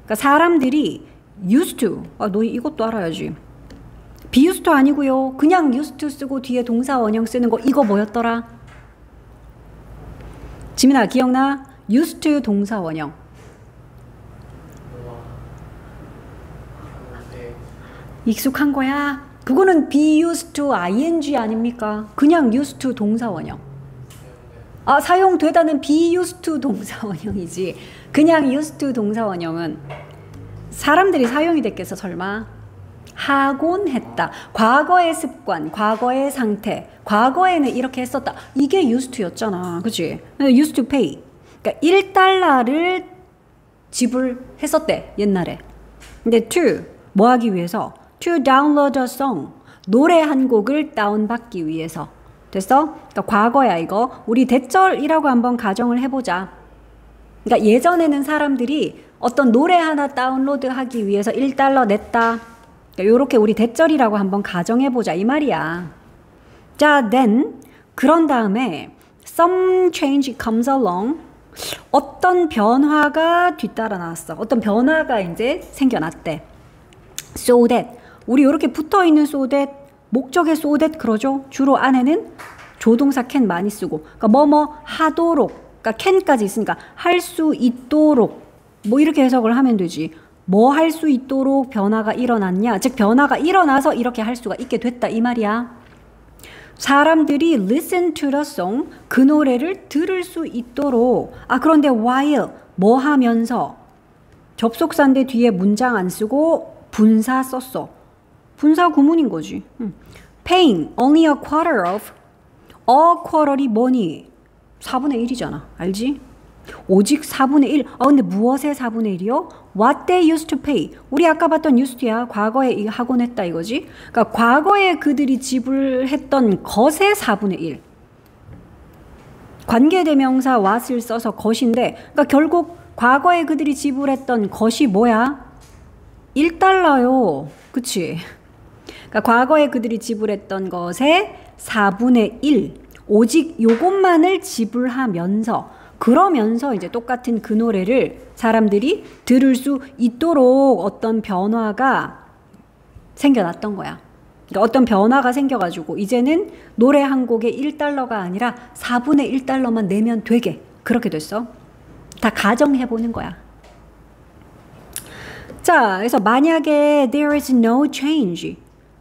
A: 그러니까 사람들이 used to. 너 이것도 알아야지. be used to 아니고요. 그냥 used to 쓰고 뒤에 동사 원형 쓰는 거 이거 뭐였더라? 지민아 기억나? used to 동사 원형. 익숙한 거야? 그거는 be used to ing 아닙니까? 그냥 used to 동사 원형. 사용되다는 be used to 동사 원형이지. 그냥 used to 동사 원형은 사람들이 사용이 됐겠어 설마? 하곤 했다. 과거의 습관, 과거의 상태, 과거에는 이렇게 했었다. 이게 used to였잖아. 그치? used to pay. 그러니까 1달러를 지불했었대 옛날에. 근데 to 뭐 하기 위해서? to download a song. 노래 한 곡을 다운받기 위해서. 됐어? 그러니까 과거야 이거. 우리 대절이라고 한번 가정을 해보자. 그러니까 예전에는 사람들이 어떤 노래 하나 다운로드하기 위해서 1달러 냈다. 그러니까 요렇게 우리 대절이라고 한번 가정해보자 이 말이야. 자, then 그런 다음에 some change comes along. 어떤 변화가 뒤따라 나왔어. 어떤 변화가 이제 생겨났대. so that 우리 요렇게 붙어있는 so that 목적의 so that 그러죠. 주로 안에는 조동사 can 많이 쓰고, 그러니까 뭐뭐 하도록, 그러니까 can까지 있으니까 할 수 있도록 뭐 이렇게 해석을 하면 되지. 뭐 할 수 있도록 변화가 일어났냐? 즉 변화가 일어나서 이렇게 할 수가 있게 됐다 이 말이야. 사람들이 listen to the song, 그 노래를 들을 수 있도록. 그런데 while 뭐 하면서 접속사인데 뒤에 문장 안 쓰고 분사 썼어. 분사 구문인 거지. paying only a quarter of. a quarter이 뭐니? 4분의 1이잖아. 알지? 오직 4분의 1. 근데 무엇의 4분의 1이요? What they used to pay. 우리 아까 봤던 used야. 과거에 이거 하곤 했다 이거지. 그러니까 과거에 그들이 지불했던 것의 4분의 1. 관계대명사 what을 써서 것인데, 그러니까 결국 과거에 그들이 지불했던 것이 뭐야? 1달러요. 그치? 그러니까 과거에 그들이 지불했던 것의 4분의 1. 오직 요것만을 지불하면서 그러면서 이제 똑같은 그 노래를 사람들이 들을 수 있도록 어떤 변화가 생겨났던 거야. 그러니까 어떤 변화가 생겨가지고 이제는 노래 한 곡에 1달러가 아니라 4분의 1달러만 내면 되게 그렇게 됐어. 다 가정해보는 거야. 자, 그래서 만약에 there is no change,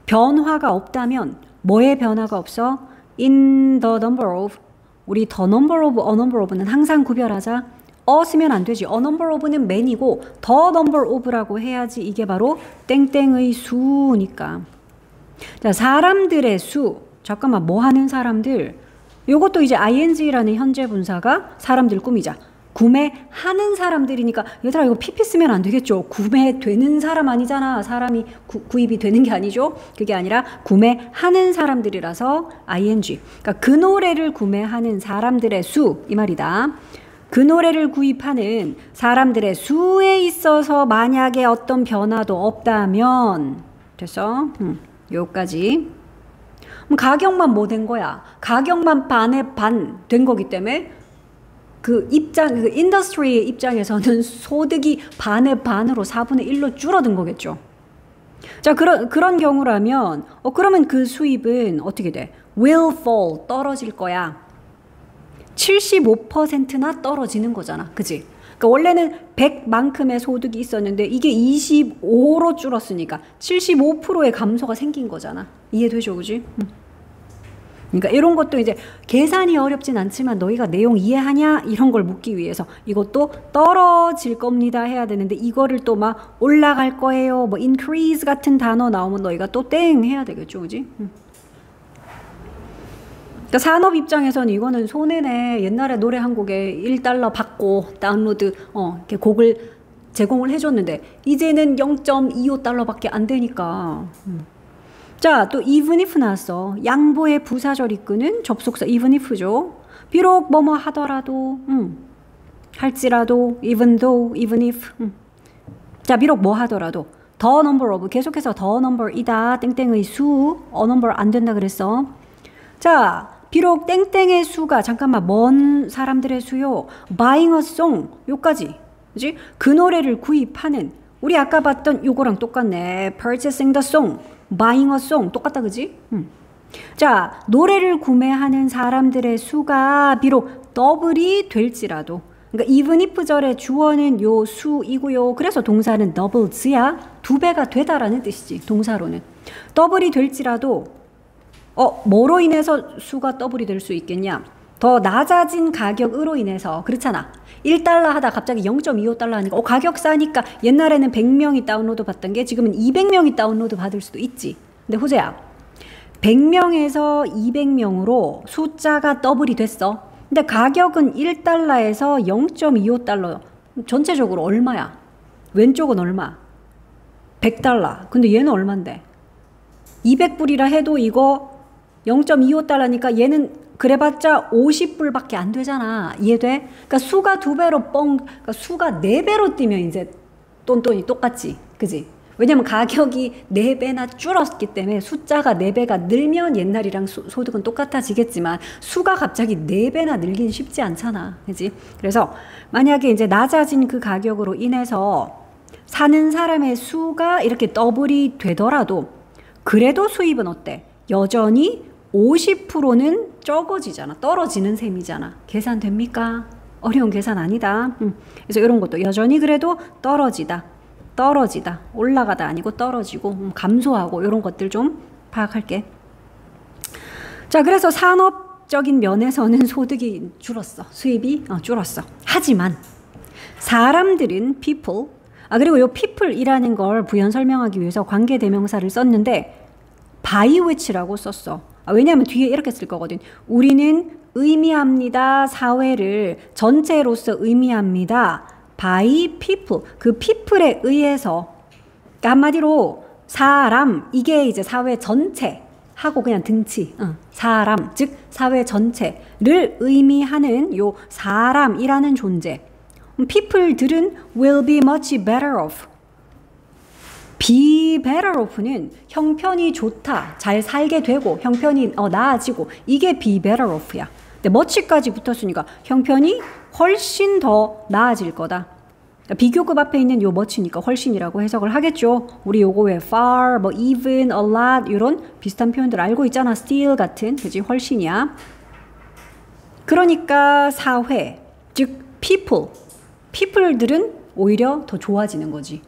A: 변화가 없다면 뭐의 변화가 없어? In the number of, 우리 the number of, a number of는 항상 구별하자. 쓰면 안 되지. a number of는 man이고 the number of라고 해야지. 이게 바로 땡땡의 수니까. 자, 사람들의 수. 잠깐만, 뭐 하는 사람들? 요것도 이제 ing라는 현재 분사가 사람들 꾸미자. 구매하는 사람들이니까 얘들아 이거 PP 쓰면 안 되겠죠. 구매되는 사람 아니잖아. 사람이 구입이 되는 게 아니죠. 그게 아니라 구매하는 사람들이라서 ing. 그러니까 그 노래를 구매하는 사람들의 수 이 말이다. 그 노래를 구입하는 사람들의 수에 있어서 만약에 어떤 변화도 없다면 됐어? 요까지. 가격만 뭐 된 거야? 가격만 반의 반 된 거기 때문에 그 인더스트리의 입장에서는 소득이 반의 반으로 4분의 1로 줄어든 거겠죠. 자, 그런 경우라면 그러면 그 수입은 어떻게 돼? will fall, 떨어질 거야. 75%나 떨어지는 거잖아. 그치? 그러니까 원래는 100만큼의 소득이 있었는데 이게 25로 줄었으니까 75%의 감소가 생긴 거잖아. 이해되죠? 그지? 그러니까 이런 것도 이제 계산이 어렵진 않지만 너희가 내용 이해하냐? 이런 걸 묻기 위해서 이것도 떨어질 겁니다 해야 되는데 이거를 또 막 올라갈 거예요. 뭐 increase 같은 단어 나오면 너희가 또 땡 해야 되겠죠. 그지? 그러니까 산업 입장에서는 이거는 손해네. 옛날에 노래 한 곡에 1달러 받고 다운로드 이렇게 곡을 제공을 해줬는데 이제는 0.25달러밖에 안 되니까. 자, 또 even if 나왔어. 양보의 부사절 이끄는 접속사 even if죠. 비록 뭐뭐 하더라도, 할지라도, even though, even if. 자, 비록 뭐 하더라도 the number of 계속해서 the number이다. 땡땡의 수, a number 안 된다 그랬어. 자, 비록 땡땡의 수가 잠깐만 뭔 사람들의 수요. buying a song 요까지. 그지? 그 노래를 구입하는 우리 아까 봤던 요거랑 똑같네. purchasing the song. buying a song 똑같다 그지? 자, 노래를 구매하는 사람들의 수가 비록 더블이 될지라도 그러니까 even if 절의 주어는 요 수이고요. 그래서 동사는 doubles야. 2배가 되다라는 뜻이지. 동사로는. 더블이 될지라도 뭐로 인해서 수가 더블이 될 수 있겠냐? 더 낮아진 가격으로 인해서 그렇잖아. 1달러 하다 갑자기 0.25달러 하니까 가격 싸니까 옛날에는 100명이 다운로드 받던 게 지금은 200명이 다운로드 받을 수도 있지. 근데 호재야 100명에서 200명으로 숫자가 더블이 됐어. 근데 가격은 1달러에서 0.25달러 전체적으로 얼마야? 왼쪽은 얼마? 100달러. 근데 얘는 얼만데? 200불이라 해도 이거 0.25달러니까 얘는 그래봤자 50불밖에 안 되잖아. 이해돼? 그러니까 수가 2배로 그러니까 수가 4배로 뛰면 이제 똔똔이 똑같지. 그지? 왜냐면 가격이 4배나 줄었기 때문에 숫자가 4배가 늘면 옛날이랑 소득은 똑같아지겠지만 수가 갑자기 4배나 늘긴 쉽지 않잖아. 그지? 그래서 만약에 이제 낮아진 그 가격으로 인해서 사는 사람의 수가 이렇게 더블이 되더라도 그래도 수입은 어때? 여전히 50%는 적어지잖아. 떨어지는 셈이잖아. 계산됩니까? 어려운 계산 아니다. 그래서 이런 것도 여전히 그래도 떨어지다. 올라가다 아니고 떨어지고 감소하고 이런 것들 좀 파악할게. 자, 그래서 산업적인 면에서는 소득이 줄었어. 수입이 줄었어. 하지만 사람들은 people 그리고 요 people이라는 걸 부연 설명하기 위해서 관계대명사를 썼는데 by which라고 썼어. 왜냐하면 뒤에 이렇게 쓸 거거든. 우리는 의미합니다. 사회를 전체로서 의미합니다. by people. 그 people에 의해서. 그러니까 한마디로 사람 이게 이제 사회 전체 하고 그냥 등치. 사람 즉 사회 전체를 의미하는 요 사람이라는 존재. people들은 will be much better off. be better off는 형편이 좋다, 잘 살게 되고 형편이 나아지고 이게 be better off야. 근데 근데 much까지 붙었으니까 형편이 훨씬 더 나아질 거다. 비교급 앞에 있는 요 much니까 훨씬이라고 해석을 하겠죠. 우리 요거 왜 far, 뭐 even, a lot 이런 비슷한 표현들 알고 있잖아. still 같은, 그지? 훨씬이야. 그러니까 사회, 즉 people들은 오히려 더 좋아지는 거지.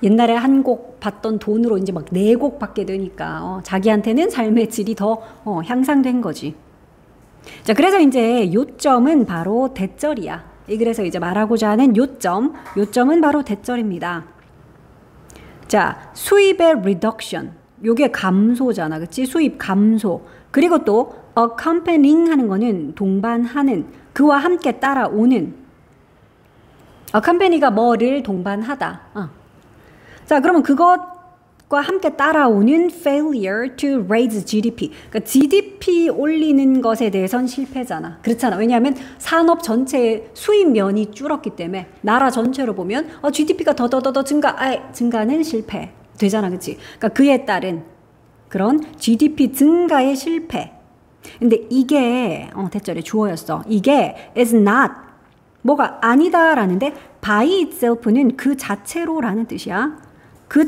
A: 옛날에 한 곡 받던 돈으로 이제 막 4곡 받게 되니까 자기한테는 삶의 질이 더 향상된 거지. 자, 그래서 이제 요점은 바로 대절이야. 그래서 이제 말하고자 하는 요점은 바로 대절입니다. 자, 수입의 reduction. 요게 감소잖아. 그치? 수입 감소. 그리고 또 accompanying 하는 거는 동반하는, 그와 함께 따라오는. accompany가 뭐를 동반하다. 자, 그러면 그것과 함께 따라오는 failure to raise GDP. 그러니까 GDP 올리는 것에 대해선 실패잖아. 그렇잖아. 왜냐하면 산업 전체의 수입면이 줄었기 때문에 나라 전체로 보면 GDP가 더더더 증가는 실패 되잖아. 그치? 그러니까 그에 따른 그런 GDP 증가의 실패. 근데 이게 대절의 주어였어. 이게 is not 뭐가 아니다라는데 by itself는 그 자체로라는 뜻이야. 그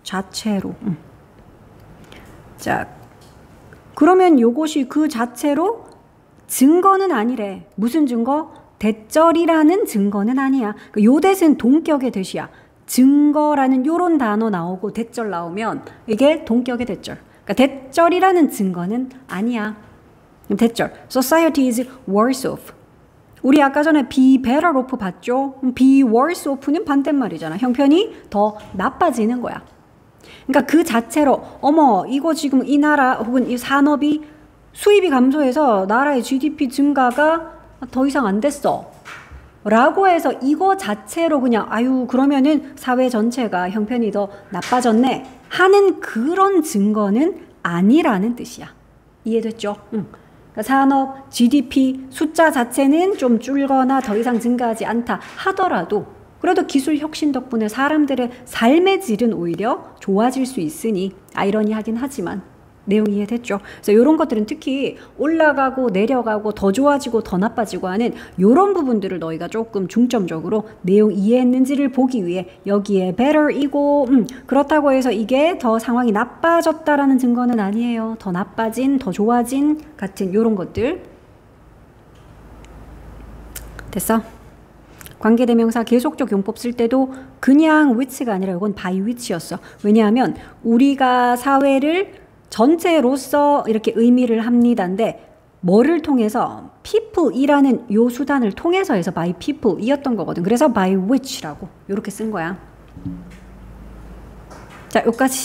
A: 자체로. 자, 그러면 요것이 그 자체로 증거는 아니래. 무슨 증거? 대절이라는 증거는 아니야. 요 대신 동격의 대시야. 증거라는 요런 단어 나오고 대절 나오면 이게 동격의 대절. 그러니까 대절이라는 증거는 아니야. 대절. Society is worse off. 우리 아까 전에 be better off 봤죠? be worse off는 반대말이잖아. 형편이 더 나빠지는 거야. 그러니까 그 자체로 어머 이거 지금 이 나라 혹은 이 산업이 수입이 감소해서 나라의 GDP 증가가 더 이상 안 됐어. 라고 해서 이거 자체로 그냥 아유 그러면은 사회 전체가 형편이 더 나빠졌네 하는 그런 증거는 아니라는 뜻이야. 이해됐죠? 산업, GDP 숫자 자체는 좀 줄거나 더 이상 증가하지 않다 하더라도 그래도 기술 혁신 덕분에 사람들의 삶의 질은 오히려 좋아질 수 있으니 아이러니하긴 하지만 내용 이해됐죠? 그래서 이런 것들은 특히 올라가고 내려가고 더 좋아지고 더 나빠지고 하는 이런 부분들을 너희가 조금 중점적으로 내용 이해했는지를 보기 위해 여기에 better이고 그렇다고 해서 이게 더 상황이 나빠졌다라는 증거는 아니에요. 더 나빠진, 더 좋아진 같은 이런 것들. 됐어? 관계대명사 계속적 용법 쓸 때도 그냥 which가 아니라 이건 by which였어. 왜냐하면 우리가 사회를 전체로서 이렇게 의미를 합니다인데 뭐를 통해서 people이라는 요 수단을 통해서 해서 by people이었던 거거든. 그래서 by which라고 이렇게 쓴 거야. 자, 여기까지